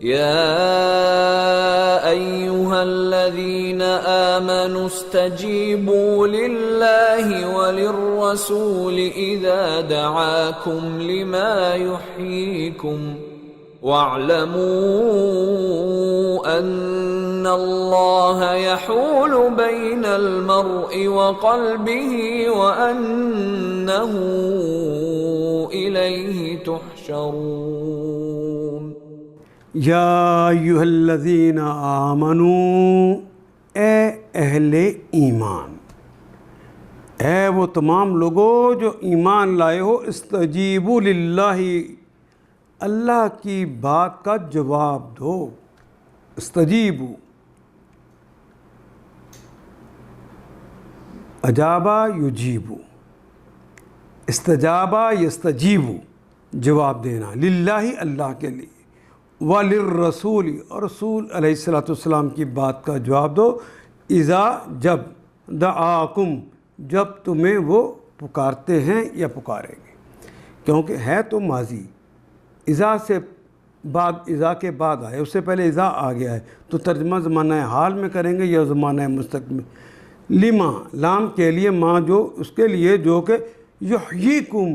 يا أيها الذين آمنوا استجيبوا لله وللرسول إذا دعاكم لما يحييكم واعلموا أن الله يحول بين المرء وقلبه وأنه إليه تحشرون۔ یا ایھا الذین آمنوا، اے اہل ایمان، اے وہ تمام لوگوں جو ایمان لائے ہو، استجیبوا للہ، اللہ کی بات کا جواب دو۔ استجیبوا، اجابہ یجیبو، استجابہ یستجیبو، جواب دینا، للہ اللہ کے لیے، وَلِلرَّسُولِ، اور رسول علیہ السلام کی بات کا جواب دو، اذا جب، دعاکم جب تمہیں وہ پکارتے ہیں یا پکاریں گے، کیونکہ ہے تو ماضی، اذا سے بعد، اذا کے بعد آئے، اس سے پہلے اذا آ گیا ہے، تو ترجمہ زمانہ حال میں کریں گے یا زمانہ مستقبل۔ لما، لام کے لیے، ماں جو اس کے لیے جو کہ یحییکم،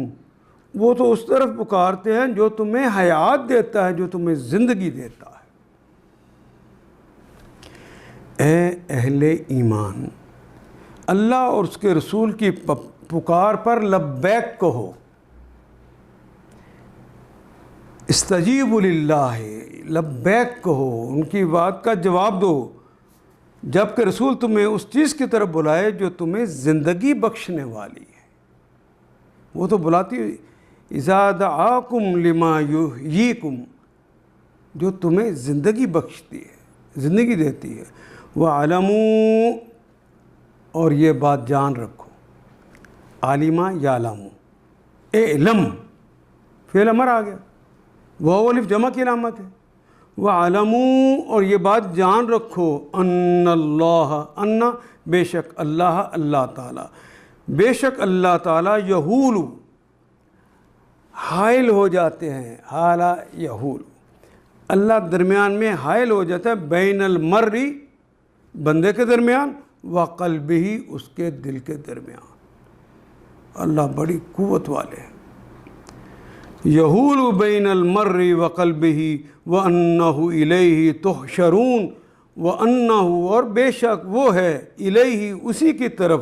وہ تو اس طرف پکارتے ہیں جو تمہیں حیات دیتا ہے، جو تمہیں زندگی دیتا ہے۔ اے اہل ایمان، اللہ اور اس کے رسول کی پکار پر لبیک کہو۔ استجیبوا للہ، لبیک کہو، ان کی بات کا جواب دو، جب کہ رسول تمہیں اس چیز کی طرف بلائے جو تمہیں زندگی بخشنے والی ہے۔ وہ تو بلاتی اذا دعاکم لما یحییکم، جو تمہیں زندگی بخشتی ہے، زندگی دیتی ہے۔ وَاعْلَمُوا، اور یہ بات جان رکھو، عالمہ یعلمو، اعلم، فعل امر آ گیا، واو الف جمع کی علامت ہے۔ وَاعْلَمُوا، اور یہ بات جان رکھو، ان اللہ، ان بے شک اللہ، اللہ تعالیٰ، بے شک اللہ تعالیٰ، یحول، حائل ہو جاتے ہیں، حالا یحول، اللہ درمیان میں حائل ہو جاتا ہے، بین المرء، بندے کے درمیان، وقلبہ، اس کے دل کے درمیان۔ اللہ بڑی قوت والے ہیں۔ یحول بین المرء وقلبہ وانہ الیہ تحشرون، وانہ، اور بے شک وہ ہے، الیہ، اسی کی طرف،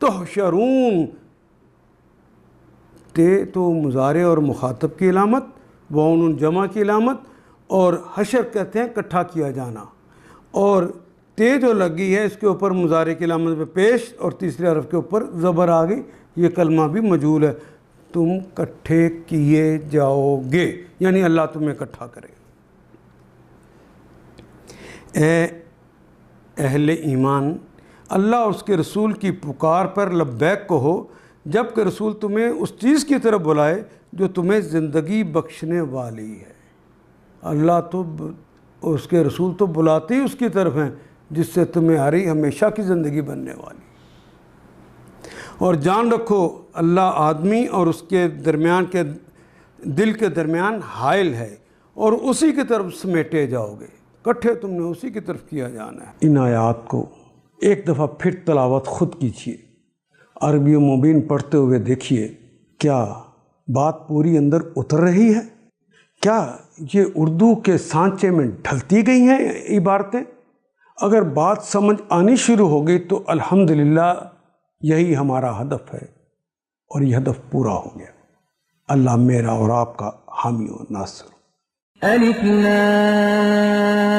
تحشرون، تے تو مضارع اور مخاطب کی علامت، وعن جمع کی علامت، اور حشر کہتے ہیں اکٹھا کیا جانا، اور تے جو لگی ہے اس کے اوپر مضارع کی علامت پہ پیش، اور تیسرے حرف کے اوپر زبر آ گئی، یہ کلمہ بھی مجہول ہے، تم کٹھے کیے جاؤ گے، یعنی اللہ تمہیں اکٹھا کرے گا۔ اے اہل ایمان، اللہ اور اس کے رسول کی پکار پر لبیک کہو، جب کہ رسول تمہیں اس چیز کی طرف بلائے جو تمہیں زندگی بخشنے والی ہے۔ اللہ تو، اس کے رسول تو بلاتے ہی اس کی طرف ہیں جس سے تمہاری ہمیشہ کی زندگی بننے والی۔ اور جان رکھو، اللہ آدمی اور اس کے درمیان کے دل کے درمیان حائل ہے، اور اسی کی طرف سمیٹے جاؤ گے، کٹھے تم نے اسی کی طرف کیا جانا ہے۔ ان آیات کو ایک دفعہ پھر تلاوت خود کیجیے، عربی و مبین پڑھتے ہوئے دیکھیے، کیا بات پوری اندر اتر رہی ہے؟ کیا یہ اردو کے سانچے میں ڈھلتی گئی ہیں عبارتیں؟ اگر بات سمجھ آنی شروع ہو گئی تو الحمدللہ یہی ہمارا ہدف ہے، اور یہ ہدف پورا ہو گیا۔ اللہ میرا اور آپ کا حامی و ناصر۔ الف لام